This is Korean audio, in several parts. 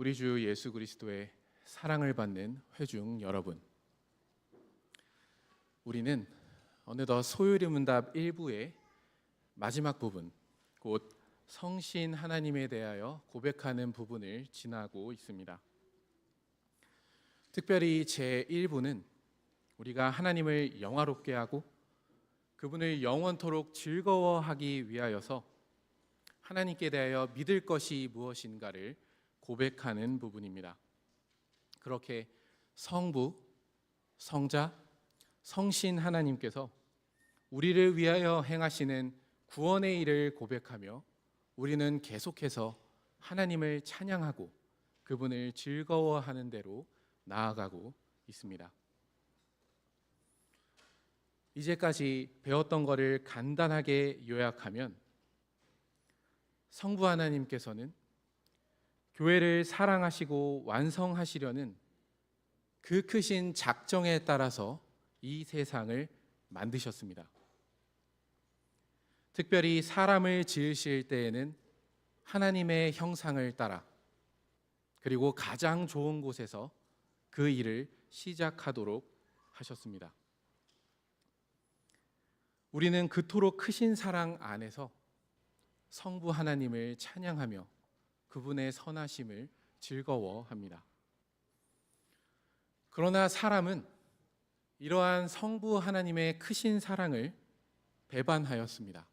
우리 주 예수 그리스도의 사랑을 받는 회중 여러분, 우리는 어느덧 소요리문답 1부의 마지막 부분, 곧 성신 하나님에 대하여 고백하는 부분을 지나고 있습니다. 특별히 제1부는 우리가 하나님을 영화롭게 하고 그분을 영원토록 즐거워하기 위하여서 하나님께 대하여 믿을 것이 무엇인가를 고백하는 부분입니다. 그렇게 성부, 성자, 성신 하나님께서 우리를 위하여 행하시는 구원의 일을 고백하며 우리는 계속해서 하나님을 찬양하고 그분을 즐거워하는 대로 나아가고 있습니다. 이제까지 배웠던 것을 간단하게 요약하면 성부 하나님께서는 교회를 사랑하시고 완성하시려는 그 크신 작정에 따라서 이 세상을 만드셨습니다. 특별히 사람을 지으실 때에는 하나님의 형상을 따라 그리고 가장 좋은 곳에서 그 일을 시작하도록 하셨습니다. 우리는 그토록 크신 사랑 안에서 성부 하나님을 찬양하며 그분의 선하심을 즐거워합니다. 그러나 사람은 이러한 성부 하나님의 크신 사랑을 배반하였습니다.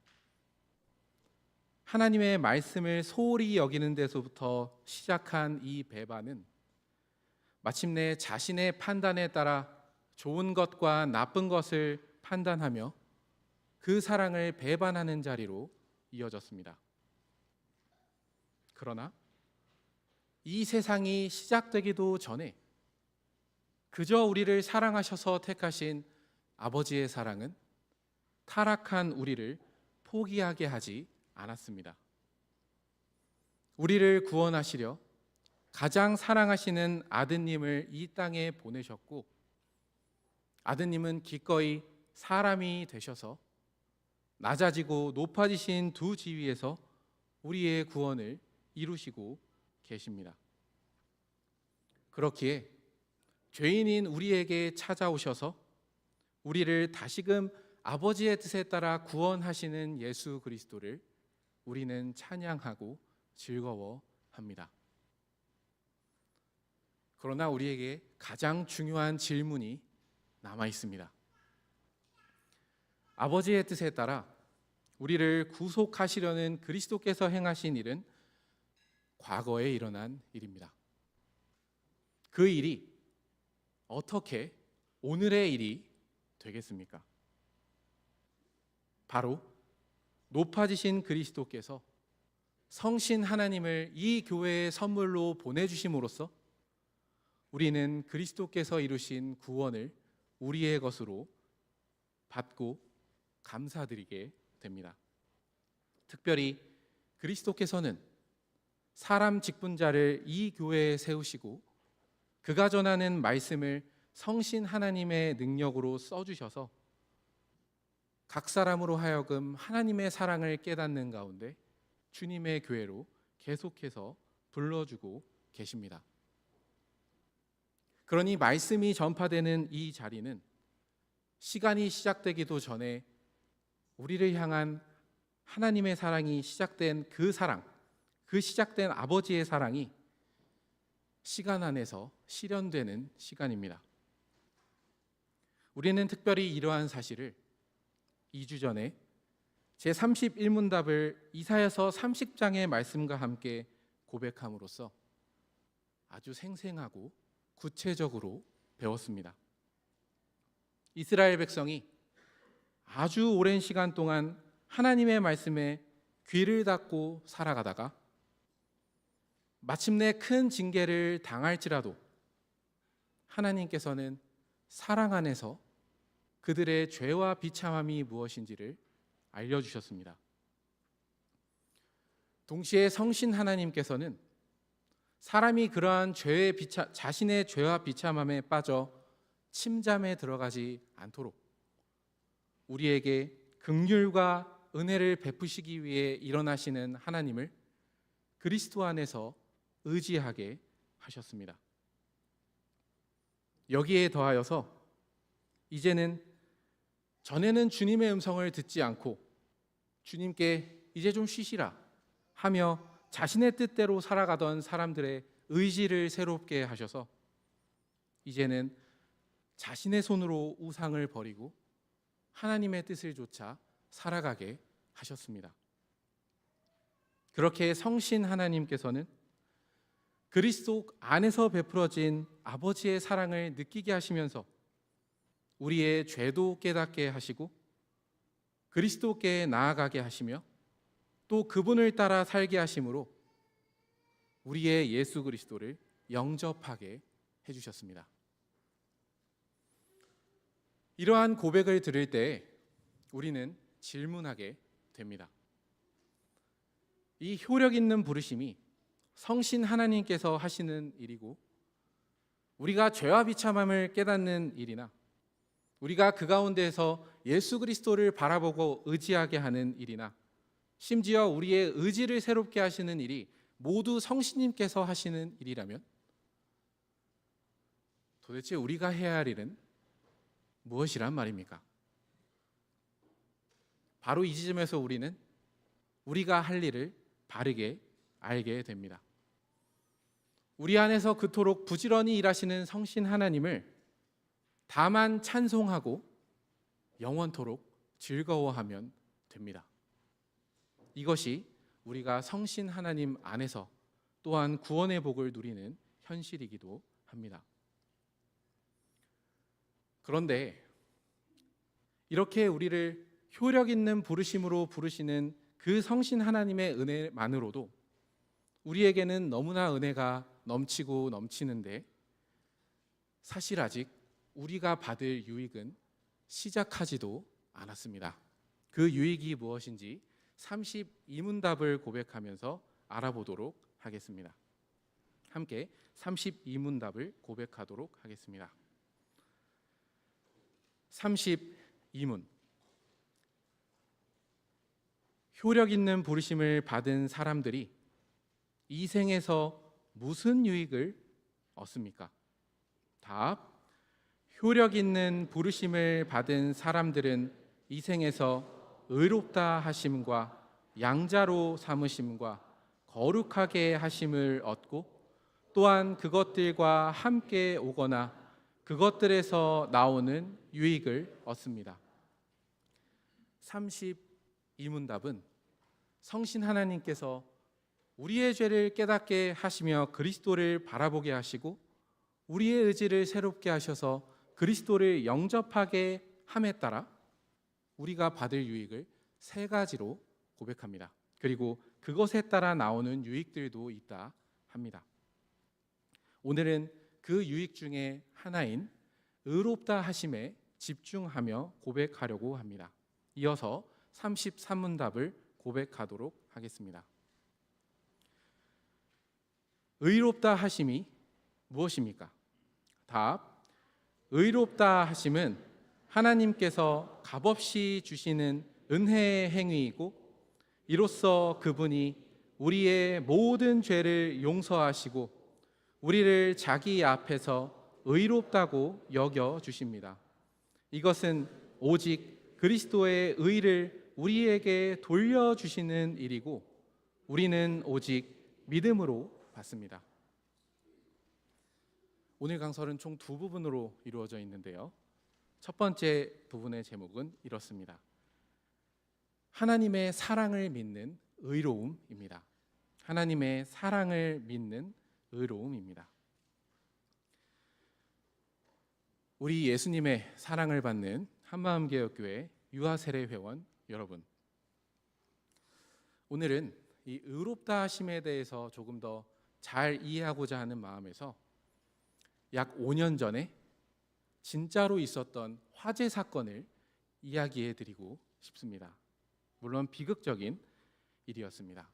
하나님의 말씀을 소홀히 여기는 데서부터 시작한 이 배반은 마침내 자신의 판단에 따라 좋은 것과 나쁜 것을 판단하며 그 사랑을 배반하는 자리로 이어졌습니다. 그러나 이 세상이 시작되기도 전에 그저 우리를 사랑하셔서 택하신 아버지의 사랑은 타락한 우리를 포기하게 하지 않았습니다. 우리를 구원하시려 가장 사랑하시는 아드님을 이 땅에 보내셨고, 아드님은 기꺼이 사람이 되셔서 낮아지고 높아지신 두 지위에서 우리의 구원을 이루시고 계십니다. 그렇기에 죄인인 우리에게 찾아오셔서 우리를 다시금 아버지의 뜻에 따라 구원하시는 예수 그리스도를 우리는 찬양하고 즐거워합니다. 그러나 우리에게 가장 중요한 질문이 남아 있습니다. 아버지의 뜻에 따라 우리를 구속하시려는 그리스도께서 행하신 일은 과거에 일어난 일입니다. 그 일이 어떻게 오늘의 일이 되겠습니까? 바로 높아지신 그리스도께서 성신 하나님을 이 교회의 선물로 보내주심으로써 우리는 그리스도께서 이루신 구원을 우리의 것으로 받고 감사드리게 됩니다. 특별히 그리스도께서는 사람 직분자를 이 교회에 세우시고 그가 전하는 말씀을 성신 하나님의 능력으로 써주셔서 각 사람으로 하여금 하나님의 사랑을 깨닫는 가운데 주님의 교회로 계속해서 불러주고 계십니다. 그러니 말씀이 전파되는 이 자리는 시간이 시작되기도 전에 우리를 향한 하나님의 사랑이 시작된 그 사랑, 그 시작된 아버지의 사랑이 시간 안에서 실현되는 시간입니다. 우리는 특별히 이러한 사실을 2주 전에 제31문답을 이사야서 30장의 말씀과 함께 고백함으로써 아주 생생하고 구체적으로 배웠습니다. 이스라엘 백성이 아주 오랜 시간 동안 하나님의 말씀에 귀를 닫고 살아가다가 마침내 큰 징계를 당할지라도 하나님께서는 사랑 안에서 그들의 죄와 비참함이 무엇인지를 알려주셨습니다. 동시에 성신 하나님께서는 사람이 그러한 자신의 죄와 비참함에 빠져 침잠에 들어가지 않도록 우리에게 긍휼과 은혜를 베푸시기 위해 일어나시는 하나님을 그리스도 안에서 의지하게 하셨습니다. 여기에 더하여서 이제는 전에는 주님의 음성을 듣지 않고 주님께 이제 좀 쉬시라 하며 자신의 뜻대로 살아가던 사람들의 의지를 새롭게 하셔서 이제는 자신의 손으로 우상을 버리고 하나님의 뜻을 좇아 살아가게 하셨습니다. 그렇게 성신 하나님께서는 그리스도 안에서 베풀어진 아버지의 사랑을 느끼게 하시면서 우리의 죄도 깨닫게 하시고 그리스도께 나아가게 하시며 또 그분을 따라 살게 하심으로 우리의 예수 그리스도를 영접하게 해주셨습니다. 이러한 고백을 들을 때 우리는 질문하게 됩니다. 이 효력 있는 부르심이 성신 하나님께서 하시는 일이고 우리가 죄와 비참함을 깨닫는 일이나 우리가 그 가운데에서 예수 그리스도를 바라보고 의지하게 하는 일이나 심지어 우리의 의지를 새롭게 하시는 일이 모두 성신님께서 하시는 일이라면 도대체 우리가 해야 할 일은 무엇이란 말입니까? 바로 이 지점에서 우리는 우리가 할 일을 바르게 알게 됩니다. 우리 안에서 그토록 부지런히 일하시는 성신 하나님을 다만 찬송하고 영원토록 즐거워하면 됩니다. 이것이 우리가 성신 하나님 안에서 또한 구원의 복을 누리는 현실이기도 합니다. 그런데 이렇게 우리를 효력 있는 부르심으로 부르시는 그 성신 하나님의 은혜만으로도 우리에게는 너무나 은혜가 넘치고 넘치는데 사실 아직 우리가 받을 유익은 시작하지도 않았습니다. 그 유익이 무엇인지 32문답을 고백하면서 알아보도록 하겠습니다. 함께 32문답을 고백하도록 하겠습니다. 32문. 효력 있는 부르심을 받은 사람들이 이 생에서 무슨 유익을 얻습니까? 답. 효력 있는 부르심을 받은 사람들은 이 생에서 의롭다 하심과 양자로 삼으심과 거룩하게 하심을 얻고 또한 그것들과 함께 오거나 그것들에서 나오는 유익을 얻습니다. 32문답은 성신 하나님께서 우리의 죄를 깨닫게 하시며 그리스도를 바라보게 하시고 우리의 의지를 새롭게 하셔서 그리스도를 영접하게 함에 따라 우리가 받을 유익을 세 가지로 고백합니다. 그리고 그것에 따라 나오는 유익들도 있다 합니다. 오늘은 그 유익 중에 하나인 의롭다 하심에 집중하며 고백하려고 합니다. 이어서 33문답을 고백하도록 하겠습니다. 의롭다 하심이 무엇입니까? 답. 의롭다 하심은 하나님께서 값없이 주시는 은혜의 행위이고 이로써 그분이 우리의 모든 죄를 용서하시고 우리를 자기 앞에서 의롭다고 여겨 주십니다. 이것은 오직 그리스도의 의를 우리에게 돌려주시는 일이고 우리는 오직 믿음으로 받습니다. 오늘 강설은 총 두 부분으로 이루어져 있는데요. 첫 번째 부분의 제목은 이렇습니다. 하나님의 사랑을 믿는 의로움입니다. 하나님의 사랑을 믿는 의로움입니다. 우리 예수님의 사랑을 받는 한마음개혁교회 유아세례 회원 여러분, 오늘은 이 의롭다 하심에 대해서 조금 더 잘 이해하고자 하는 마음에서 약 5년 전에 진짜로 있었던 화재 사건을 이야기해 드리고 싶습니다. 물론 비극적인 일이었습니다.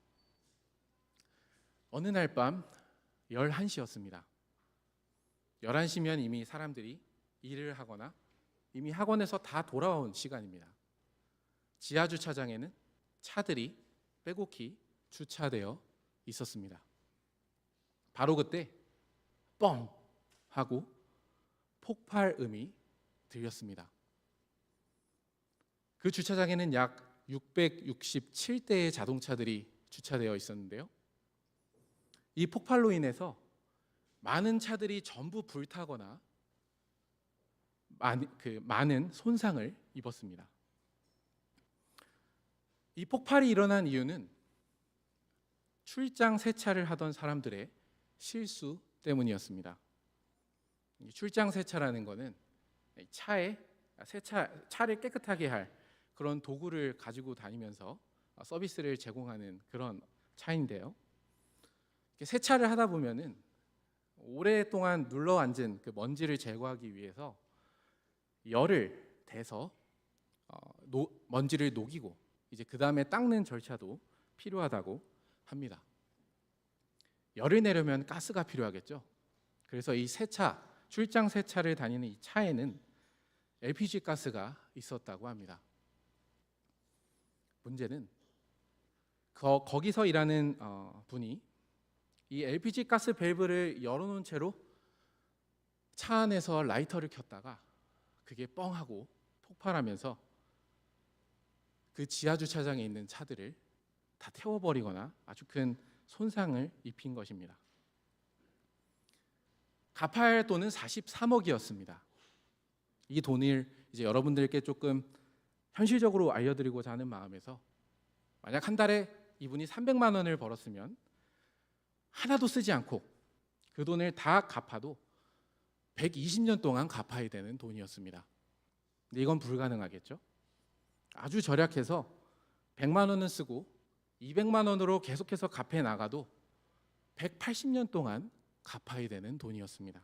어느 날 밤 11시였습니다. 11시면 이미 사람들이 일을 하거나 이미 학원에서 다 돌아온 시간입니다. 지하 주차장에는 차들이 빼곡히 주차되어 있었습니다. 바로 그때 뻥 하고 폭발음이 들렸습니다. 그 주차장에는 약 667대의 자동차들이 주차되어 있었는데요. 이 폭발로 인해서 많은 차들이 전부 불타거나 많은 손상을 입었습니다. 이 폭발이 일어난 이유는 출장 세차를 하던 사람들의 실수 때문이었습니다. 출장 세차라는 것은 차를 깨끗하게 할 그런 도구를 가지고 다니면서 서비스를 제공하는 그런 차인데요. 세차를 하다 보면은 오랫동안 눌러 앉은 그 먼지를 제거하기 위해서 열을 대서 먼지를 녹이고 이제 그 다음에 닦는 절차도 필요하다고 합니다. 열을 내려면 가스가 필요하겠죠. 그래서 이 출장 세차를 다니는 이 차에는 LPG 가스가 있었다고 합니다. 문제는 거기서 일하는 분이 이 LPG 가스 밸브를 열어놓은 채로 차 안에서 라이터를 켰다가 그게 뻥하고 폭발하면서 그 지하 주차장에 있는 차들을 다 태워버리거나 아주 큰 손상을 입힌 것입니다. 갚아야 할 돈은 43억이었습니다. 이 돈을 이제 여러분들께 조금 현실적으로 알려드리고자 하는 마음에서 만약 한 달에 이분이 300만 원을 벌었으면 하나도 쓰지 않고 그 돈을 다 갚아도 120년 동안 갚아야 되는 돈이었습니다. 근데 이건 불가능하겠죠? 아주 절약해서 100만 원은 쓰고 200만 원으로 계속해서 갚아 나가도 180년 동안 갚아야 되는 돈이었습니다.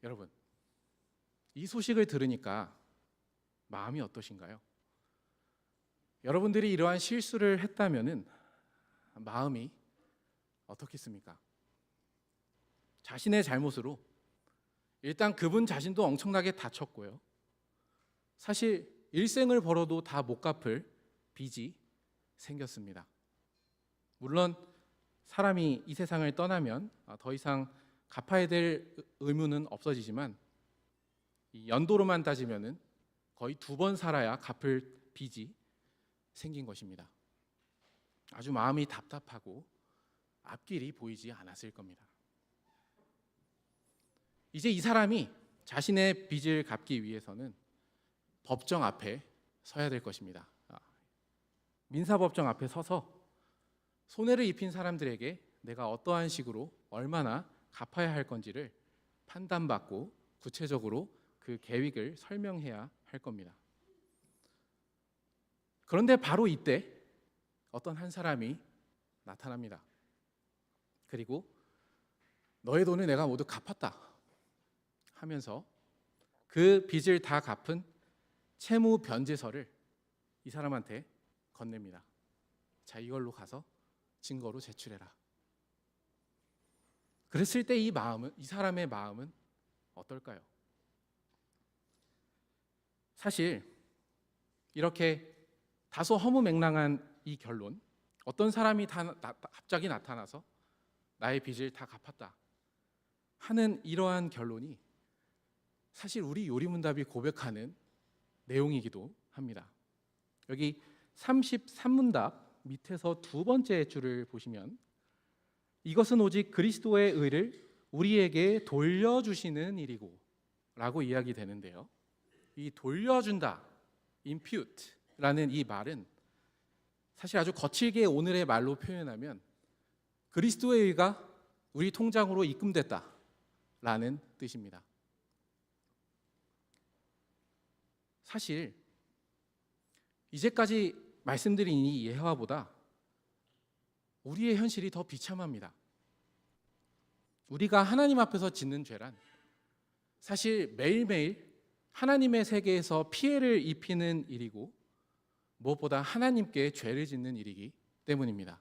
여러분, 이 소식을 들으니까 마음이 어떠신가요? 여러분들이 이러한 실수를 했다면은 마음이 어떻겠습니까? 자신의 잘못으로 일단 그분 자신도 엄청나게 다쳤고요. 사실 일생을 벌어도 다 못 갚을 빚이 생겼습니다. 물론 사람이 이 세상을 떠나면 더 이상 갚아야 될 의무는 없어지지만 이 연도로만 따지면은 거의 2번 살아야 갚을 빚이 생긴 것입니다. 아주 마음이 답답하고 앞길이 보이지 않았을 겁니다. 이제 이 사람이 자신의 빚을 갚기 위해서는 법정 앞에 서야 될 것입니다. 민사법정 앞에 서서 손해를 입힌 사람들에게 내가 어떠한 식으로 얼마나 갚아야 할 건지를 판단받고 구체적으로 그 계획을 설명해야 할 겁니다. 그런데 바로 이때 어떤 한 사람이 나타납니다. 그리고 너의 돈을 내가 모두 갚았다 하면서 그 빚을 다 갚은 채무 변제서를 이 사람한테 건넵니다. 자, 이걸로 가서 증거로 제출해라. 그랬을 때 이 사람의 마음은 어떨까요? 사실 이렇게 다소 허무맹랑한 이 결론, 어떤 사람이 갑자기 나타나서 나의 빚을 다 갚았다 하는 이러한 결론이 사실 우리 요리문답이 고백하는 내용이기도 합니다. 여기 33문답 밑에서 두 번째 줄을 보시면 이것은 오직 그리스도의 의를 우리에게 돌려주시는 일이고 라고 이야기되는데요. 이 돌려준다, impute라는 이 말은 사실 아주 거칠게 오늘의 말로 표현하면 그리스도의 의가 우리 통장으로 입금됐다라는 뜻입니다. 사실 이제까지 말씀드린 이 예화보다 우리의 현실이 더 비참합니다. 우리가 하나님 앞에서 짓는 죄란 사실 매일매일 하나님의 세계에서 피해를 입히는 일이고 무엇보다 하나님께 죄를 짓는 일이기 때문입니다.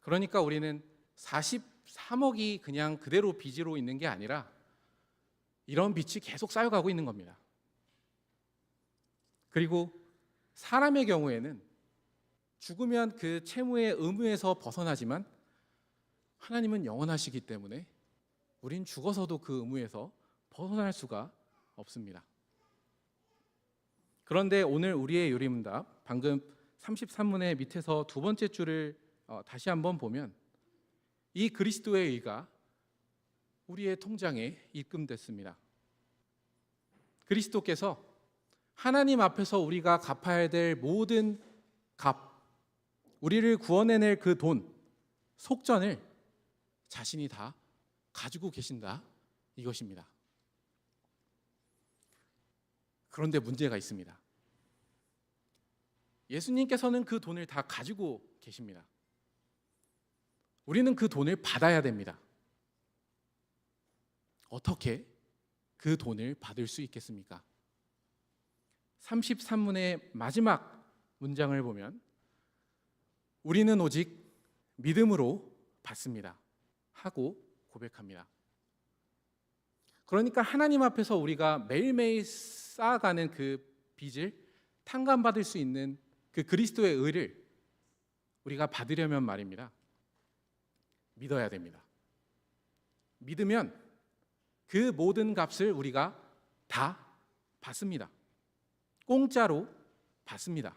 그러니까 우리는 43억이 그냥 그대로 빚으로 있는 게 아니라 이런 빚이 계속 쌓여가고 있는 겁니다. 그리고 사람의 경우에는 죽으면 그 채무의 의무에서 벗어나지만 하나님은 영원하시기 때문에 우린 죽어서도 그 의무에서 벗어날 수가 없습니다. 그런데 오늘 우리의 요리문답, 방금 33문의 밑에서 두 번째 줄을 다시 한번 보면 이 그리스도의 의가 우리의 통장에 입금됐습니다. 그리스도께서 하나님 앞에서 우리가 갚아야 될 모든 값, 우리를 구원해낼 그 돈, 속전을 자신이 다 가지고 계신다, 이것입니다. 그런데 문제가 있습니다. 예수님께서는 그 돈을 다 가지고 계십니다. 우리는 그 돈을 받아야 됩니다. 어떻게 그 돈을 받을 수 있겠습니까? 33문의 마지막 문장을 보면 우리는 오직 믿음으로 받습니다 하고 고백합니다. 그러니까 하나님 앞에서 우리가 매일매일 쌓아가는 그 빚을 탕감받을 수 있는 그 그리스도의 의를 우리가 받으려면 말입니다, 믿어야 됩니다. 믿으면 그 모든 값을 우리가 다 받습니다. 공짜로 받습니다.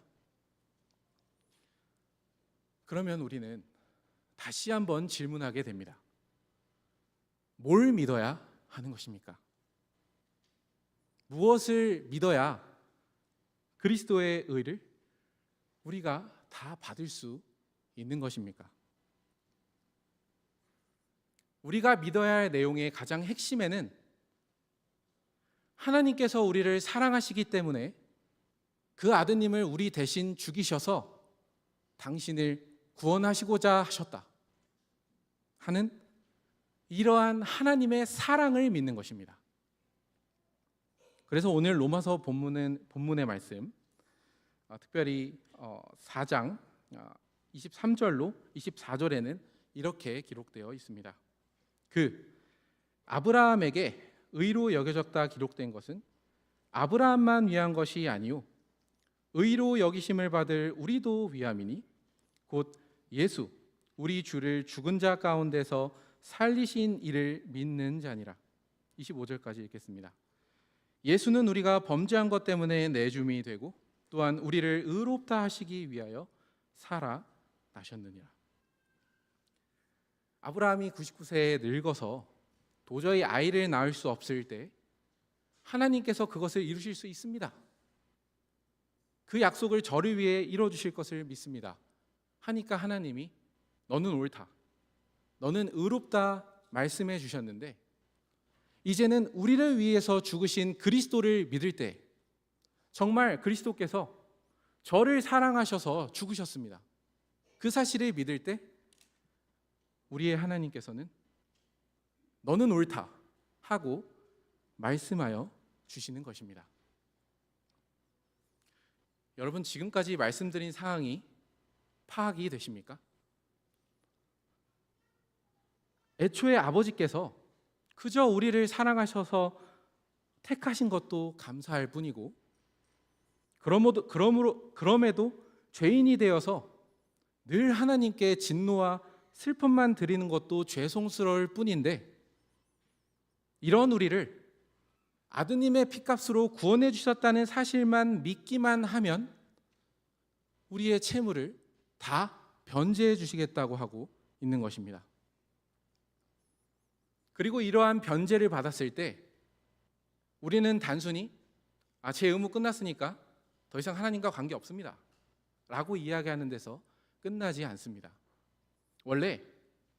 그러면 우리는 다시 한번 질문하게 됩니다. 뭘 믿어야 하는 것입니까? 무엇을 믿어야 그리스도의 의를 우리가 다 받을 수 있는 것입니까? 우리가 믿어야 할 내용의 가장 핵심에는 하나님께서 우리를 사랑하시기 때문에 그 아드님을 우리 대신 죽이셔서 당신을 구원하시고자 하셨다 하는 이러한 하나님의 사랑을 믿는 것입니다. 그래서 오늘 로마서 본문의 말씀, 특별히 4장 23절로 24절에는 이렇게 기록되어 있습니다. 아브라함에게 의로 여겨졌다 기록된 것은 아브라함만 위한 것이 아니요 의로 여기심을 받을 우리도 위함이니 곧 예수 우리 주를 죽은 자 가운데서 살리신 이를 믿는 자니라. 25절까지 읽겠습니다. 예수는 우리가 범죄한 것 때문에 내줌이 되고 또한 우리를 의롭다 하시기 위하여 살아나셨느니라. 아브라함이 99세에 늙어서 도저히 아이를 낳을 수 없을 때 하나님께서 그것을 이루실 수 있습니다. 그 약속을 저를 위해 이루어주실 것을 믿습니다 하니까 하나님이 너는 옳다, 너는 의롭다 말씀해 주셨는데 이제는 우리를 위해서 죽으신 그리스도를 믿을 때 정말 그리스도께서 저를 사랑하셔서 죽으셨습니다. 그 사실을 믿을 때 우리의 하나님께서는 너는 옳다 하고 말씀하여 주시는 것입니다. 여러분, 지금까지 말씀드린 상황이 파악이 되십니까? 애초에 아버지께서 그저 우리를 사랑하셔서 택하신 것도 감사할 뿐이고 그럼에도 죄인이 되어서 늘 하나님께 진노와 슬픔만 드리는 것도 죄송스러울 뿐인데 이런 우리를 아드님의 피값으로 구원해 주셨다는 사실만 믿기만 하면 우리의 채무를 다 변제해 주시겠다고 하고 있는 것입니다. 그리고 이러한 변제를 받았을 때 우리는 단순히 제 의무 끝났으니까 더 이상 하나님과 관계 없습니다 라고 이야기하는 데서 끝나지 않습니다. 원래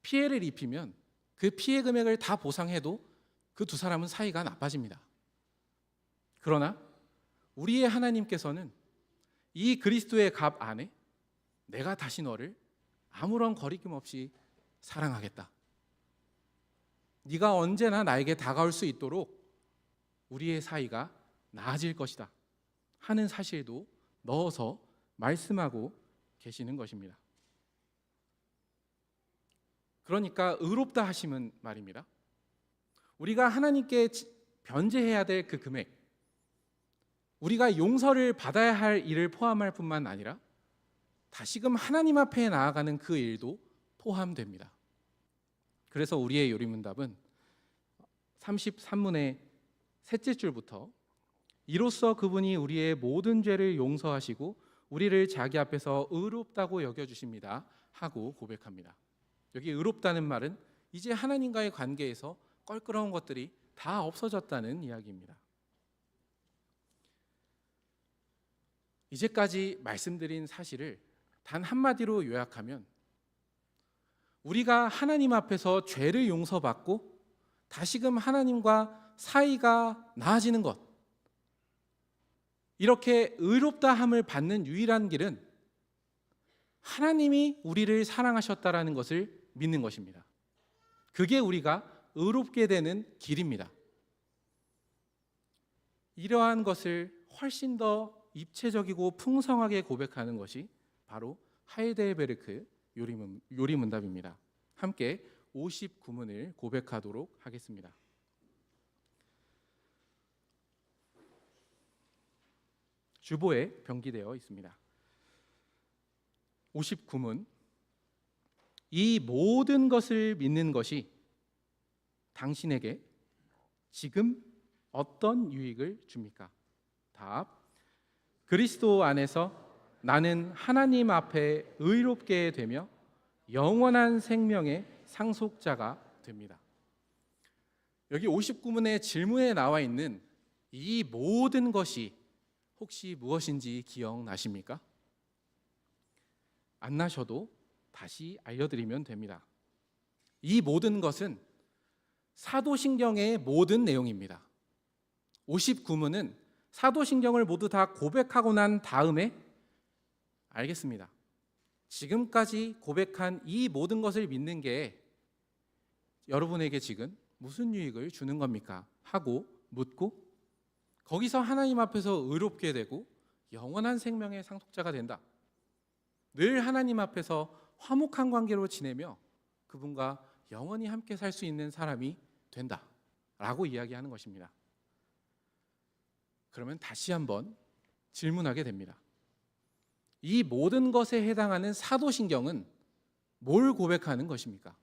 피해를 입히면 그 피해 금액을 다 보상해도 그 두 사람은 사이가 나빠집니다. 그러나 우리의 하나님께서는 이 그리스도의 값 안에 내가 다시 너를 아무런 거리낌 없이 사랑하겠다, 네가 언제나 나에게 다가올 수 있도록 우리의 사이가 나아질 것이다 하는 사실도 넣어서 말씀하고 계시는 것입니다. 그러니까 의롭다 하심은 말입니다, 우리가 하나님께 변제해야 될 그 금액, 우리가 용서를 받아야 할 일을 포함할 뿐만 아니라 다시금 하나님 앞에 나아가는 그 일도 포함됩니다. 그래서 우리의 요리문답은 33문의 셋째 줄부터 이로써 그분이 우리의 모든 죄를 용서하시고 우리를 자기 앞에서 의롭다고 여겨주십니다 하고 고백합니다. 여기 의롭다는 말은 이제 하나님과의 관계에서 껄끄러운 것들이 다 없어졌다는 이야기입니다. 이제까지 말씀드린 사실을 단 한마디로 요약하면 우리가 하나님 앞에서 죄를 용서받고 다시금 하나님과 사이가 나아지는 것, 이렇게 의롭다함을 받는 유일한 길은 하나님이 우리를 사랑하셨다라는 것을 믿는 것입니다. 그게 우리가 의롭게 되는 길입니다. 이러한 것을 훨씬 더 입체적이고 풍성하게 고백하는 것이 바로 하이델베르크 요리문답입니다. 함께 59문을 고백하도록 하겠습니다. 주보에 병기되어 있습니다. 59문. 이 모든 것을 믿는 것이 당신에게 지금 어떤 유익을 줍니까? 답. 그리스도 안에서 나는 하나님 앞에 의롭게 되며 영원한 생명의 상속자가 됩니다. 여기 59문의 질문에 나와 있는 이 모든 것이 혹시 무엇인지 기억나십니까? 안 나셔도 다시 알려드리면 됩니다. 이 모든 것은 사도신경의 모든 내용입니다. 59문은 사도신경을 모두 다 고백하고 난 다음에 알겠습니다. 지금까지 고백한 이 모든 것을 믿는 게 여러분에게 지금 무슨 유익을 주는 겁니까? 하고 묻고 거기서 하나님 앞에서 의롭게 되고 영원한 생명의 상속자가 된다. 늘 하나님 앞에서 화목한 관계로 지내며 그분과 영원히 함께 살 수 있는 사람이 된다 라고 이야기하는 것입니다. 그러면 다시 한번 질문하게 됩니다. 이 모든 것에 해당하는 사도신경은 뭘 고백하는 것입니까?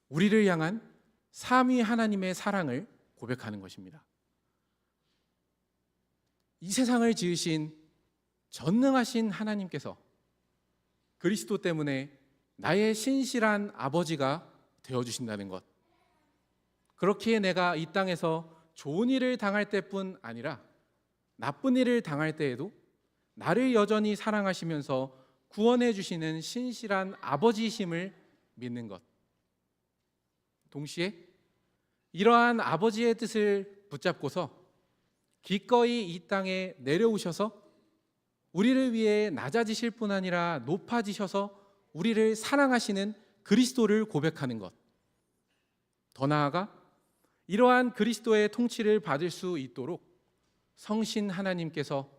우리를 향한 삼위 하나님의 사랑을 고백하는 것입니다. 이 세상을 지으신 전능하신 하나님께서 그리스도 때문에 나의 신실한 아버지가 되어주신다는 것, 그렇기에 내가 이 땅에서 좋은 일을 당할 때뿐 아니라 나쁜 일을 당할 때에도 나를 여전히 사랑하시면서 구원해 주시는 신실한 아버지이심을 믿는 것, 동시에 이러한 아버지의 뜻을 붙잡고서 기꺼이 이 땅에 내려오셔서 우리를 위해 낮아지실 뿐 아니라 높아지셔서 우리를 사랑하시는 그리스도를 고백하는 것, 더 나아가 이러한 그리스도의 통치를 받을 수 있도록 성신 하나님께서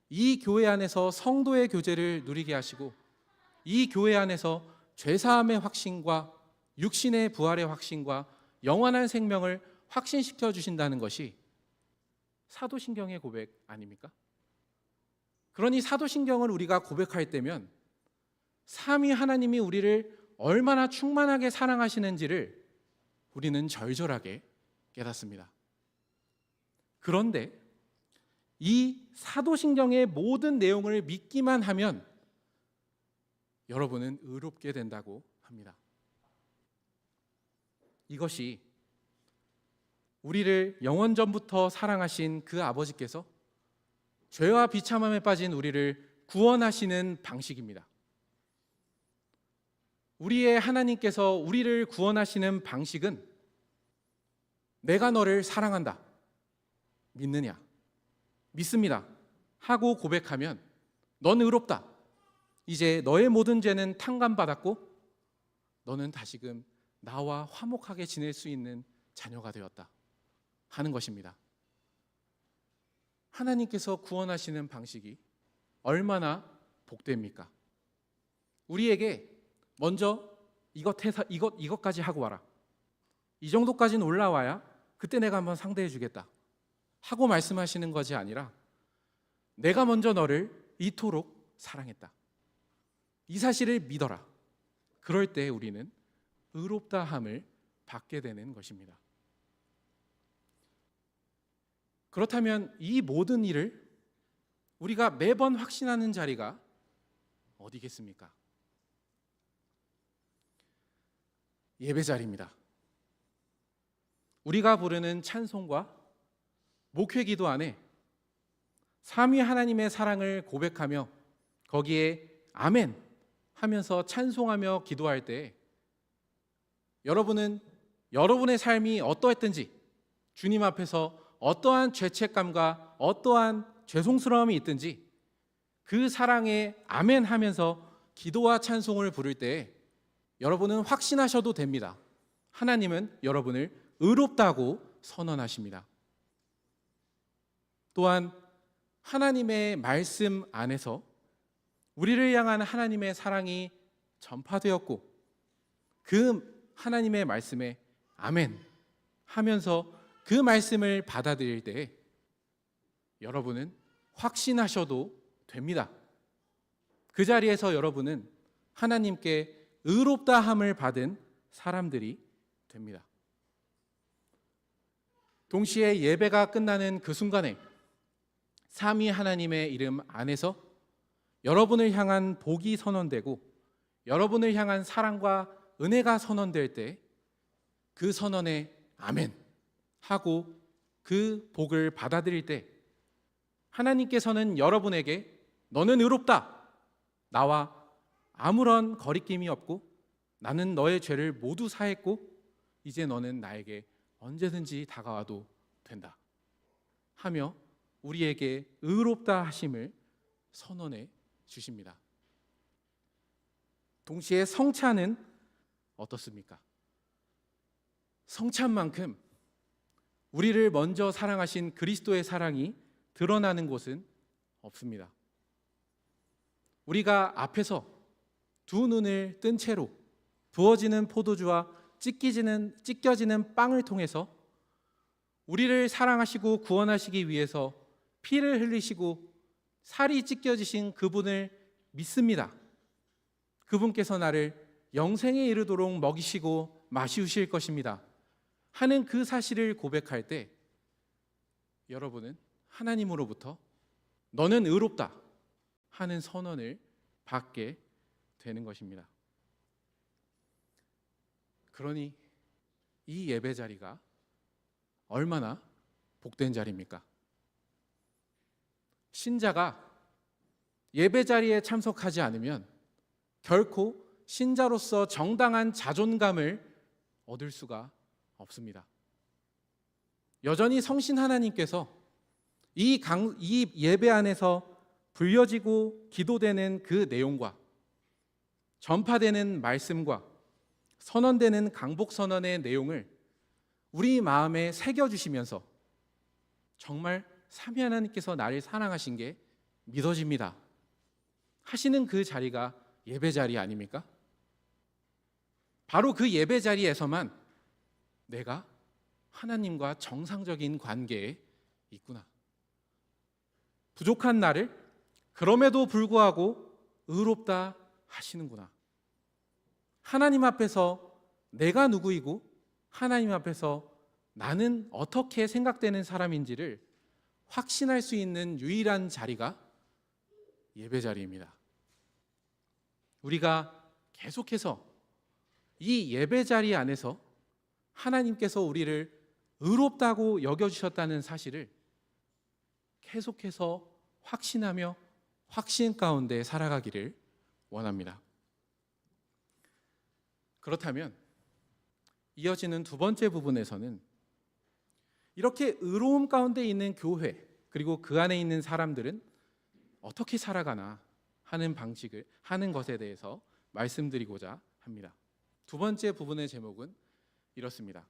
이 교회 안에서 성도의 교제를 누리게 하시고 이 교회 안에서 죄사함의 확신과 육신의 부활의 확신과 영원한 생명을 확신시켜 주신다는 것이 사도신경의 고백 아닙니까? 그러니 사도신경을 우리가 고백할 때면 삼위 하나님이 우리를 얼마나 충만하게 사랑하시는지를 우리는 절절하게 깨닫습니다. 그런데 이 사도신경의 모든 내용을 믿기만 하면 여러분은 의롭게 된다고 합니다. 이것이 우리를 영원전부터 사랑하신 그 아버지께서 죄와 비참함에 빠진 우리를 구원하시는 방식입니다. 우리의 하나님께서 우리를 구원하시는 방식은 내가 너를 사랑한다. 믿느냐? 믿습니다. 하고 고백하면 넌 의롭다. 이제 너의 모든 죄는 탕감받았고 너는 다시금 나와 화목하게 지낼 수 있는 자녀가 되었다 하는 것입니다. 하나님께서 구원하시는 방식이 얼마나 복됩니까? 우리에게 먼저 이것까지 하고 와라. 이 정도까지는 올라와야 그때 내가 한번 상대해 주겠다 하고 말씀하시는 것이 아니라 내가 먼저 너를 이토록 사랑했다. 이 사실을 믿어라. 그럴 때 우리는 의롭다함을 받게 되는 것입니다. 그렇다면 이 모든 일을 우리가 매번 확신하는 자리가 어디겠습니까? 예배 자리입니다. 우리가 부르는 찬송과 목회 기도 안에 삼위 하나님의 사랑을 고백하며 거기에 아멘 하면서 찬송하며 기도할 때 여러분은 여러분의 삶이 어떠했든지 주님 앞에서 어떠한 죄책감과 어떠한 죄송스러움이 있든지 그 사랑에 아멘 하면서 기도와 찬송을 부를 때 여러분은 확신하셔도 됩니다. 하나님은 여러분을 의롭다고 선언하십니다. 또한 하나님의 말씀 안에서 우리를 향한 하나님의 사랑이 전파되었고 그 하나님의 말씀에 아멘 하면서 그 말씀을 받아들일 때 여러분은 확신하셔도 됩니다. 그 자리에서 여러분은 하나님께 의롭다함을 받은 사람들이 됩니다. 동시에 예배가 끝나는 그 순간에 삼위 하나님의 이름 안에서 여러분을 향한 복이 선언되고 여러분을 향한 사랑과 은혜가 선언될 때 그 선언에 아멘 하고 그 복을 받아들일 때 하나님께서는 여러분에게 너는 의롭다, 나와 아무런 거리낌이 없고 나는 너의 죄를 모두 사했고 이제 너는 나에게 언제든지 다가와도 된다 하며 우리에게 의롭다 하심을 선언해 주십니다. 동시에 성찬은 어떻습니까? 성찬만큼 우리를 먼저 사랑하신 그리스도의 사랑이 드러나는 곳은 없습니다. 우리가 앞에서 두 눈을 뜬 채로 부어지는 포도주와 찢겨지는 빵을 통해서 우리를 사랑하시고 구원하시기 위해서 피를 흘리시고 살이 찢겨지신 그분을 믿습니다. 그분께서 나를 영생에 이르도록 먹이시고 마시우실 것입니다 하는 그 사실을 고백할 때 여러분은 하나님으로부터 너는 의롭다 하는 선언을 받게 되는 것입니다. 그러니 이 예배 자리가 얼마나 복된 자리입니까? 신자가 예배 자리에 참석하지 않으면 결코 신자로서 정당한 자존감을 얻을 수가 없습니다. 여전히 성신 하나님께서 이 예배 안에서 불려지고 기도되는 그 내용과 전파되는 말씀과 선언되는 강복 선언의 내용을 우리 마음에 새겨주시면서 정말 삼위 하나님께서 나를 사랑하신 게 믿어집니다 하시는 그 자리가 예배 자리 아닙니까? 바로 그 예배 자리에서만 내가 하나님과 정상적인 관계에 있구나, 부족한 나를 그럼에도 불구하고 의롭다 하시는구나, 하나님 앞에서 내가 누구이고 하나님 앞에서 나는 어떻게 생각되는 사람인지를 확신할 수 있는 유일한 자리가 예배 자리입니다. 우리가 계속해서 이 예배 자리 안에서 하나님께서 우리를 의롭다고 여겨주셨다는 사실을 계속해서 확신하며 확신 가운데 살아가기를 원합니다. 그렇다면 이어지는 두 번째 부분에서는 이렇게 의로움 가운데 있는 교회 그리고 그 안에 있는 사람들은 어떻게 살아가나 하는 방식을 하는 것에 대해서 말씀드리고자 합니다. 두 번째 부분의 제목은 이렇습니다.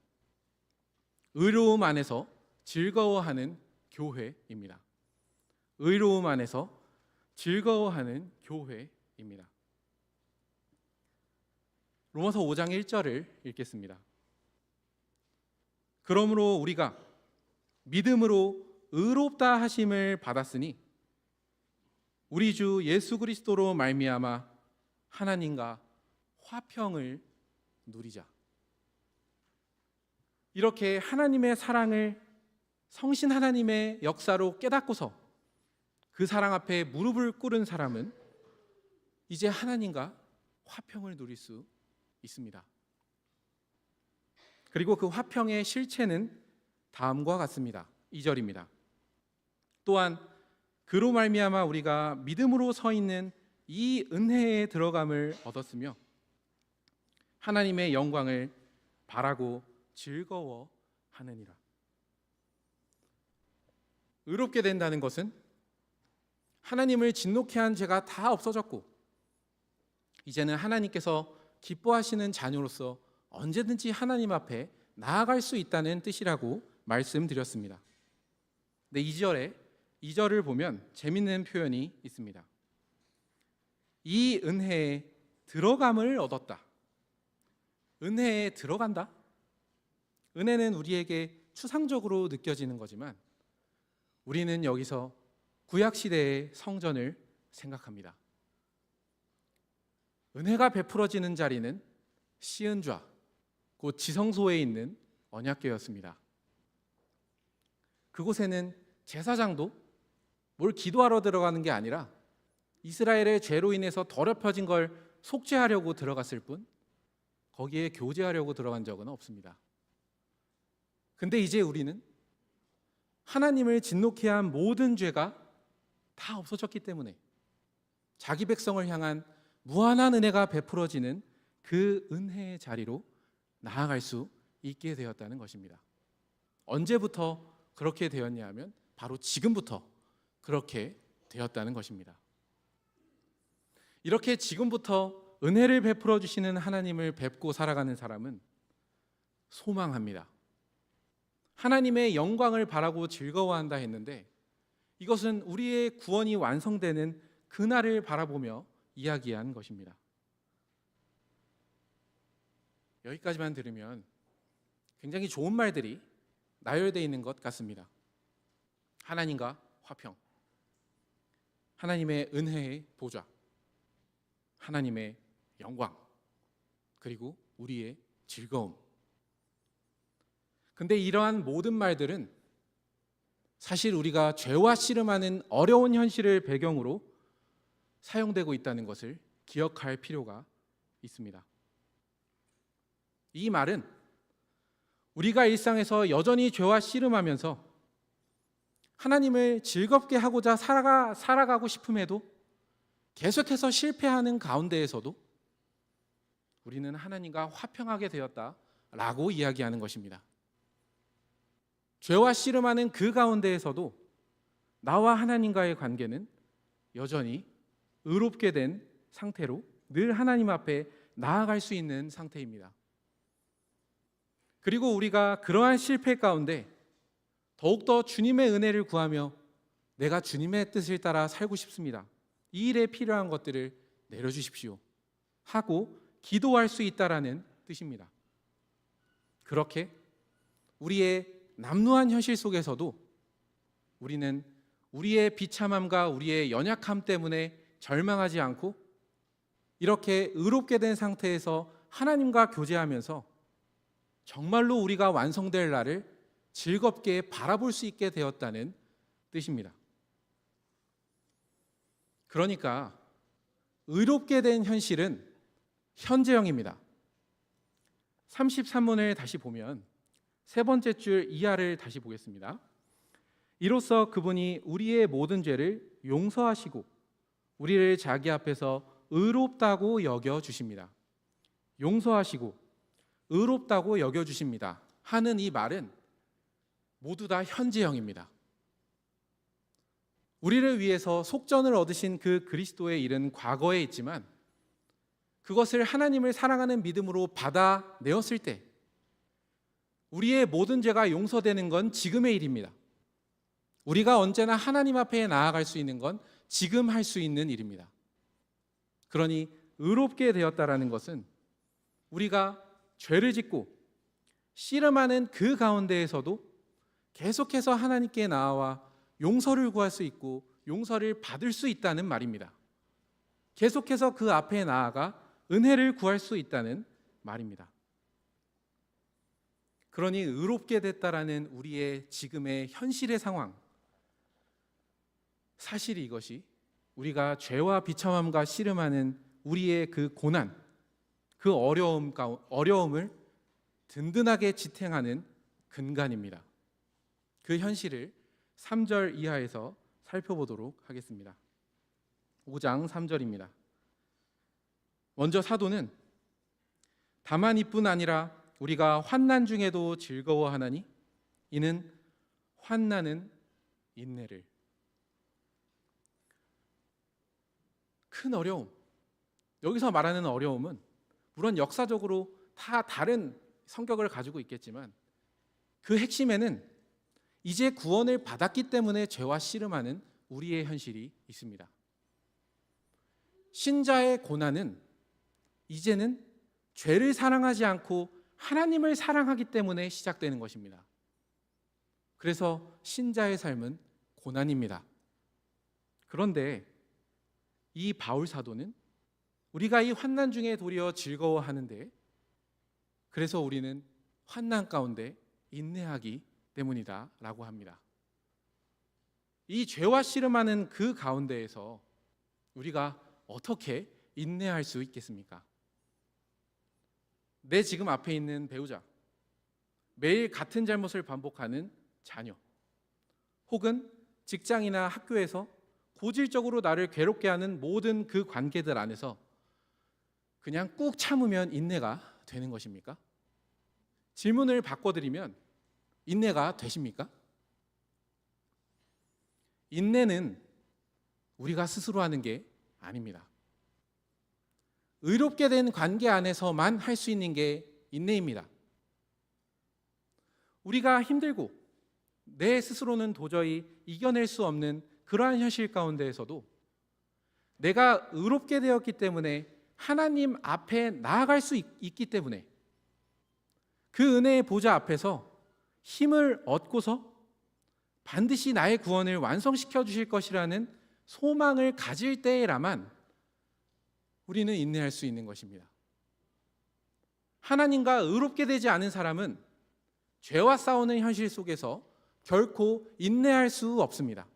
의로움 안에서 즐거워하는 교회입니다. 의로움 안에서 즐거워하는 교회입니다. 로마서 5장 1절을 읽겠습니다. 그러므로 우리가 믿음으로 의롭다 하심을 받았으니 우리 주 예수 그리스도로 말미암아 하나님과 화평을 누리자. 이렇게 하나님의 사랑을 성신 하나님의 역사로 깨닫고서 그 사랑 앞에 무릎을 꿇은 사람은 이제 하나님과 화평을 누릴 수 있습니다. 그리고 그 화평의 실체는 다음과 같습니다. 2절입니다. 또한 그로 말미암아 우리가 믿음으로 서 있는 이 은혜에 들어감을 얻었으며 하나님의 영광을 바라고 즐거워하느니라. 의롭게 된다는 것은 하나님을 진노케 한 죄가 다 없어졌고 이제는 하나님께서 기뻐하시는 자녀로서 언제든지 하나님 앞에 나아갈 수 있다는 뜻이라고 말씀드렸습니다. 근데 2절을 보면 재밌는 표현이 있습니다. 이 은혜에 들어감을 얻었다. 은혜에 들어간다? 은혜는 우리에게 추상적으로 느껴지는 거지만 우리는 여기서 구약시대의 성전을 생각합니다. 은혜가 베풀어지는 자리는 시은좌, 곧 지성소에 있는 언약궤였습니다. 그곳에는 제사장도 뭘 기도하러 들어가는 게 아니라 이스라엘의 죄로 인해서 더럽혀진 걸 속죄하려고 들어갔을 뿐 거기에 교제하려고 들어간 적은 없습니다. 근데 이제 우리는 하나님을 진노케 한 모든 죄가 다 없어졌기 때문에 자기 백성을 향한 무한한 은혜가 베풀어지는 그 은혜의 자리로 나아갈 수 있게 되었다는 것입니다. 언제부터 그렇게 되었냐 하면 바로 지금부터 그렇게 되었다는 것입니다. 이렇게 지금부터 은혜를 베풀어 주시는 하나님을 뵙고 살아가는 사람은 소망합니다. 하나님의 영광을 바라고 즐거워한다 했는데 이것은 우리의 구원이 완성되는 그날을 바라보며 이야기한 것입니다. 여기까지만 들으면 굉장히 좋은 말들이 나열되어 있는 것 같습니다. 하나님과 화평, 하나님의 은혜의 보좌, 하나님의 영광, 그리고 우리의 즐거움. 근데 이러한 모든 말들은 사실 우리가 죄와 씨름하는 어려운 현실을 배경으로 사용되고 있다는 것을 기억할 필요가 있습니다. 이 말은 우리가 일상에서 여전히 죄와 씨름하면서 하나님을 즐겁게 하고자 살아가고 싶음에도 계속해서 실패하는 가운데에서도 우리는 하나님과 화평하게 되었다라고 이야기하는 것입니다. 죄와 씨름하는 그 가운데에서도 나와 하나님과의 관계는 여전히 의롭게 된 상태로 늘 하나님 앞에 나아갈 수 있는 상태입니다. 그리고 우리가 그러한 실패 가운데 더욱더 주님의 은혜를 구하며 내가 주님의 뜻을 따라 살고 싶습니다. 이 일에 필요한 것들을 내려주십시오 하고 기도할 수 있다라는 뜻입니다. 그렇게 우리의 남루한 현실 속에서도 우리는 우리의 비참함과 우리의 연약함 때문에 절망하지 않고 이렇게 의롭게 된 상태에서 하나님과 교제하면서 정말로 우리가 완성될 날을 즐겁게 바라볼 수 있게 되었다는 뜻입니다. 그러니까 의롭게 된 현실은 현재형입니다. 33문을 다시 보면 세 번째 줄 이하를 다시 보겠습니다. 이로써 그분이 우리의 모든 죄를 용서하시고 우리를 자기 앞에서 의롭다고 여겨주십니다. 용서하시고 의롭다고 여겨주십니다 하는 이 말은 모두 다 현재형입니다. 우리를 위해서 속전을 얻으신 그 그리스도의 일은 과거에 있지만 그것을 하나님을 사랑하는 믿음으로 받아내었을 때 우리의 모든 죄가 용서되는 건 지금의 일입니다. 우리가 언제나 하나님 앞에 나아갈 수 있는 건 지금 할 수 있는 일입니다. 그러니 의롭게 되었다라는 것은 우리가 죄를 짓고 씨름하는 그 가운데에서도 계속해서 하나님께 나아와 용서를 구할 수 있고 용서를 받을 수 있다는 말입니다. 계속해서 그 앞에 나아가 은혜를 구할 수 있다는 말입니다. 그러니 의롭게 됐다라는 우리의 지금의 현실의 상황, 사실이 이것이 우리가 죄와 비참함과 씨름하는 우리의 그 고난, 그 어려움을 든든하게 지탱하는 근간입니다. 그 현실을 3절 이하에서 살펴보도록 하겠습니다. 5장 3절입니다. 먼저 사도는 다만 이뿐 아니라 우리가 환난 중에도 즐거워하나니 이는 환난은 인내를. 큰 어려움, 여기서 말하는 어려움은 물론 역사적으로 다 다른 성격을 가지고 있겠지만 그 핵심에는 이제 구원을 받았기 때문에 죄와 씨름하는 우리의 현실이 있습니다. 신자의 고난은 이제는 죄를 사랑하지 않고 하나님을 사랑하기 때문에 시작되는 것입니다. 그래서 신자의 삶은 고난입니다. 그런데 이 바울 사도는 우리가 이 환난 중에 도리어 즐거워하는데 그래서 우리는 환난 가운데 인내하기 때문이다 라고 합니다. 이 죄와 씨름하는 그 가운데에서 우리가 어떻게 인내할 수 있겠습니까? 내 지금 앞에 있는 배우자, 매일 같은 잘못을 반복하는 자녀, 혹은 직장이나 학교에서 고질적으로 나를 괴롭게 하는 모든 그 관계들 안에서 그냥 꾹 참으면 인내가 되는 것입니까? 질문을 바꿔드리면 인내가 되십니까? 인내는 우리가 스스로 하는 게 아닙니다. 의롭게 된 관계 안에서만 할 수 있는 게 인내입니다. 우리가 힘들고 내 스스로는 도저히 이겨낼 수 없는 그러한 현실 가운데에서도 내가 의롭게 되었기 때문에 하나님 앞에 나아갈 수 있기 때문에 그 은혜의 보좌 앞에서 힘을 얻고서 반드시 나의 구원을 완성시켜 주실 것이라는 소망을 가질 때에라만 우리는 인내할 수 있는 것입니다. 하나님과 의롭게 되지 않은 사람은 죄와 싸우는 현실 속에서 결코 인내할 수 없습니다.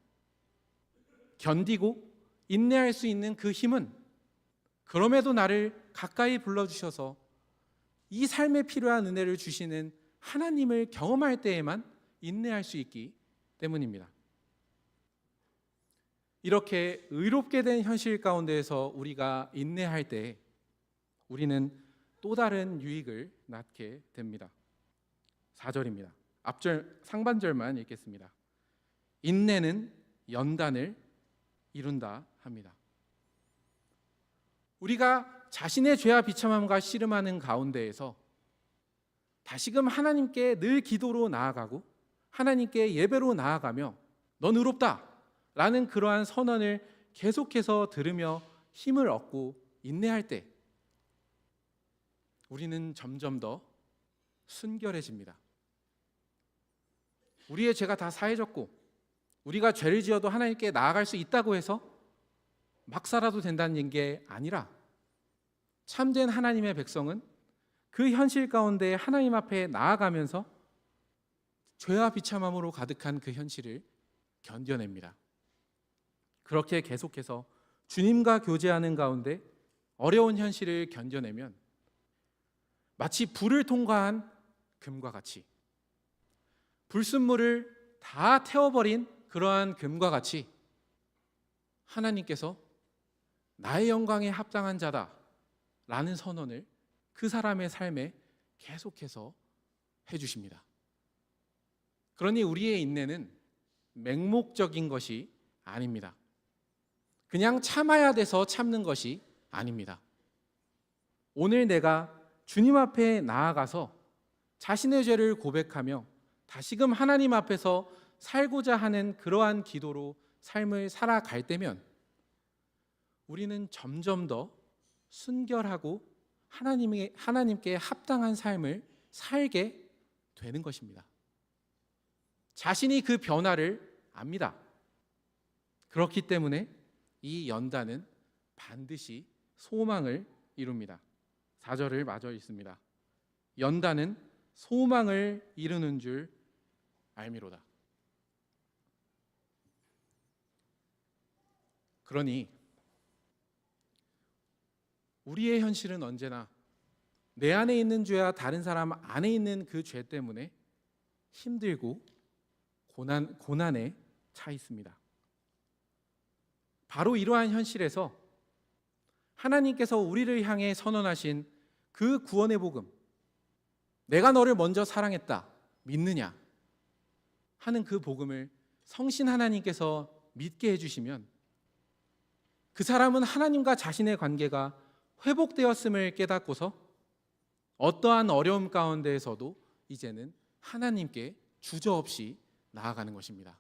견디고 인내할 수 있는 그 힘은 그럼에도 나를 가까이 불러주셔서 이 삶에 필요한 은혜를 주시는 하나님을 경험할 때에만 인내할 수 있기 때문입니다. 이렇게 의롭게 된 현실 가운데에서 우리가 인내할 때 우리는 또 다른 유익을 낳게 됩니다. 4절입니다. 앞절 상반절만 읽겠습니다. 인내는 연단을 이룬다 합니다. 우리가 자신의 죄와 비참함과 씨름하는 가운데에서 다시금 하나님께 늘 기도로 나아가고 하나님께 예배로 나아가며 넌 의롭다 라는 그러한 선언을 계속해서 들으며 힘을 얻고 인내할 때 우리는 점점 더 순결해집니다. 우리의 죄가 다 사해졌고 우리가 죄를 지어도 하나님께 나아갈 수 있다고 해서 막 살아도 된다는 게 아니라 참된 하나님의 백성은 그 현실 가운데 하나님 앞에 나아가면서 죄와 비참함으로 가득한 그 현실을 견뎌냅니다. 그렇게 계속해서 주님과 교제하는 가운데 어려운 현실을 견뎌내면 마치 불을 통과한 금과 같이 불순물을 다 태워버린 그러한 금과 같이 하나님께서 나의 영광에 합당한 자다 라는 선언을 그 사람의 삶에 계속해서 해주십니다. 그러니 우리의 인내는 맹목적인 것이 아닙니다. 그냥 참아야 돼서 참는 것이 아닙니다. 오늘 내가 주님 앞에 나아가서 자신의 죄를 고백하며 다시금 하나님 앞에서 살고자 하는 그러한 기도로 삶을 살아갈 때면 우리는 점점 더 순결하고 하나님께 합당한 삶을 살게 되는 것입니다. 자신이 그 변화를 압니다. 그렇기 때문에 이 연단은 반드시 소망을 이룹니다. 4절을 마저 읽습니다. 연단은 소망을 이루는 줄 알미로다. 그러니 우리의 현실은 언제나 내 안에 있는 죄와 다른 사람 안에 있는 그 죄 때문에 힘들고 고난에 차 있습니다. 바로 이러한 현실에서 하나님께서 우리를 향해 선언하신 그 구원의 복음, 내가 너를 먼저 사랑했다, 믿느냐 하는 그 복음을 성신 하나님께서 믿게 해주시면 그 사람은 하나님과 자신의 관계가 회복되었음을 깨닫고서 어떠한 어려움 가운데에서도 이제는 하나님께 주저없이 나아가는 것입니다.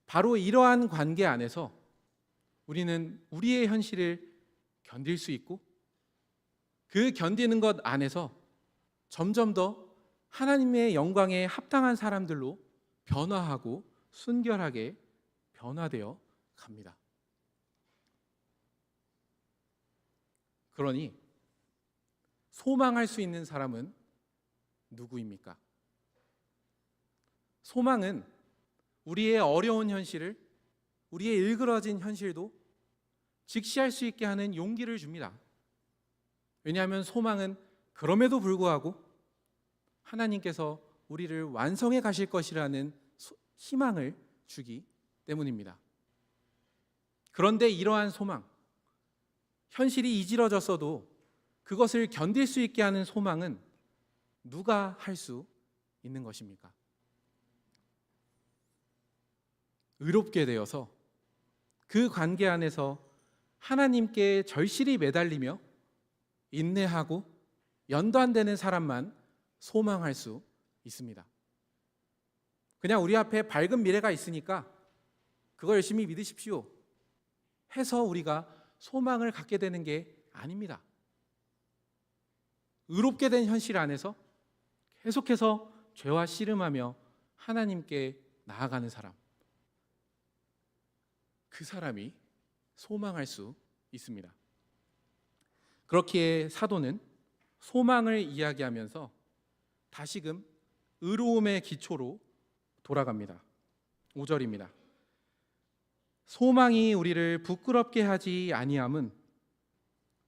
바로 이러한 관계 안에서 우리는 우리의 현실을 견딜 수 있고 그 견디는 것 안에서 점점 더 하나님의 영광에 합당한 사람들로 변화하고 순결하게 변화되어 갑니다. 그러니 소망할 수 있는 사람은 누구입니까? 소망은 우리의 어려운 현실을, 우리의 일그러진 현실도 직시할 수 있게 하는 용기를 줍니다. 왜냐하면 소망은 그럼에도 불구하고 하나님께서 우리를 완성해 가실 것이라는 희망을 주기 때문입니다. 그런데 이러한 소망, 현실이 이지러졌어도 그것을 견딜 수 있게 하는 소망은 누가 할 수 있는 것입니까? 의롭게 되어서 그 관계 안에서 하나님께 절실히 매달리며 인내하고 연단되는 사람만 소망할 수 있습니다. 그냥 우리 앞에 밝은 미래가 있으니까 그거 열심히 믿으십시오 해서 우리가 소망을 갖게 되는 게 아닙니다. 의롭게 된 현실 안에서 계속해서 죄와 씨름하며 하나님께 나아가는 사람, 그 사람이 소망할 수 있습니다. 그렇기에 사도는 소망을 이야기하면서 다시금 의로움의 기초로 돌아갑니다. 5절입니다. 소망이 우리를 부끄럽게 하지 아니함은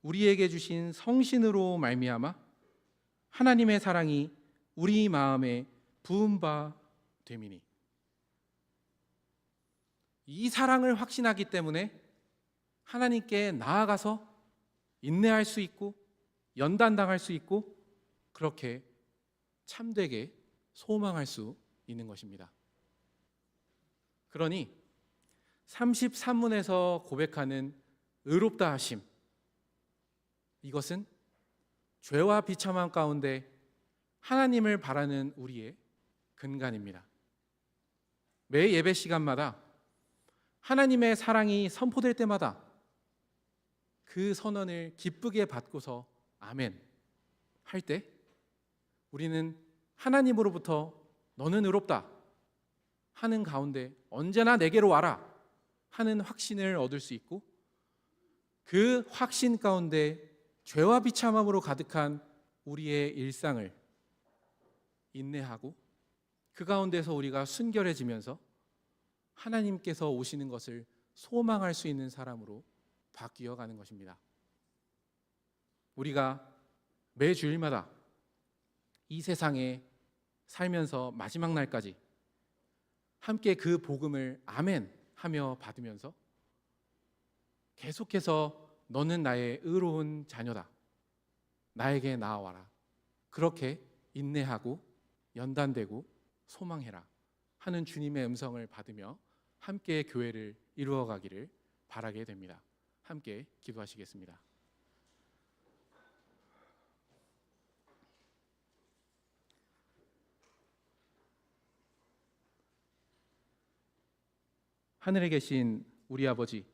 우리에게 주신 성신으로 말미암아 하나님의 사랑이 우리 마음에 부은 바 됨이니. 이 사랑을 확신하기 때문에 하나님께 나아가서 인내할 수 있고 연단당할 수 있고 그렇게 참되게 소망할 수 있는 것입니다. 그러니 33문에서 고백하는 의롭다 하심, 이것은 죄와 비참함 가운데 하나님을 바라는 우리의 근간입니다. 매 예배 시간마다 하나님의 사랑이 선포될 때마다 그 선언을 기쁘게 받고서 아멘 할 때 우리는 하나님으로부터 너는 의롭다 하는 가운데 언제나 내게로 와라 하는 확신을 얻을 수 있고 그 확신 가운데 죄와 비참함으로 가득한 우리의 일상을 인내하고 그 가운데서 우리가 순결해지면서 하나님께서 오시는 것을 소망할 수 있는 사람으로 바뀌어 가는 것입니다. 우리가 매 주일마다 이 세상에 살면서 마지막 날까지 함께 그 복음을 아멘 하며 받으면서 계속해서 너는 나의 의로운 자녀다, 나에게 나아와라, 그렇게 인내하고 연단되고 소망해라 하는 주님의 음성을 받으며 함께 교회를 이루어가기를 바라게 됩니다. 함께 기도하시겠습니다. 하늘에 계신 우리 아버지,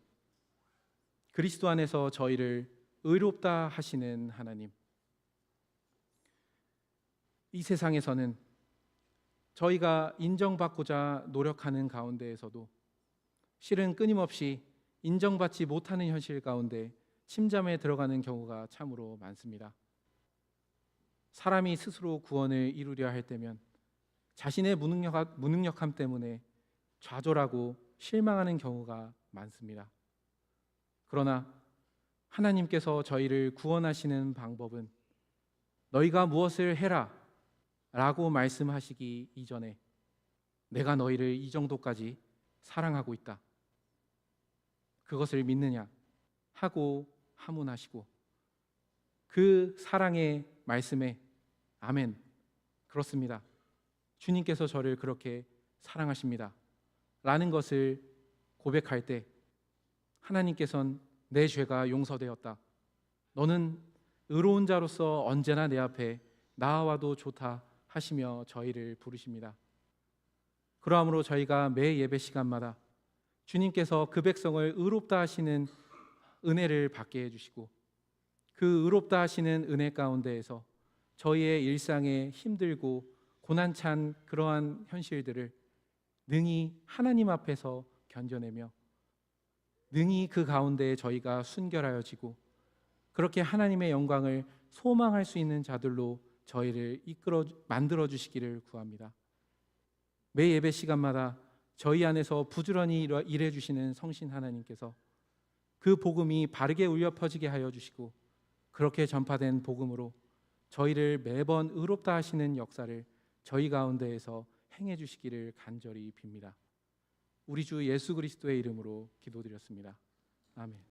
그리스도 안에서 저희를 의롭다 하시는 하나님, 이 세상에서는 저희가 인정받고자 노력하는 가운데에서도 실은 끊임없이 인정받지 못하는 현실 가운데 침잠에 들어가는 경우가 참으로 많습니다. 사람이 스스로 구원을 이루려 할 때면 자신의 무능력함 때문에 좌절하고 실망하는 경우가 많습니다. 그러나 하나님께서 저희를 구원하시는 방법은 너희가 무엇을 해라 라고 말씀하시기 이전에 내가 너희를 이 정도까지 사랑하고 있다, 그것을 믿느냐 하고 하문하시고 그 사랑의 말씀에 아멘, 그렇습니다, 주님께서 저를 그렇게 사랑하십니다 라는 것을 고백할 때 하나님께서는 내 죄가 용서되었다, 너는 의로운 자로서 언제나 내 앞에 나아와도 좋다 하시며 저희를 부르십니다. 그러므로 저희가 매 예배 시간마다 주님께서 그 백성을 의롭다 하시는 은혜를 받게 해주시고 그 의롭다 하시는 은혜 가운데에서 저희의 일상에 힘들고 고난찬 그러한 현실들을 능히 하나님 앞에서 견뎌내며 능히 그 가운데 저희가 순결하여지고 그렇게 하나님의 영광을 소망할 수 있는 자들로 저희를 만들어 주시기를 구합니다. 매 예배 시간마다 저희 안에서 부지런히 일해 주시는 성신 하나님께서 그 복음이 바르게 울려 퍼지게 하여 주시고 그렇게 전파된 복음으로 저희를 매번 의롭다 하시는 역사를 저희 가운데에서 행해 주시기를 간절히 빕니다. 우리 주 예수 그리스도의 이름으로 기도드렸습니다. 아멘.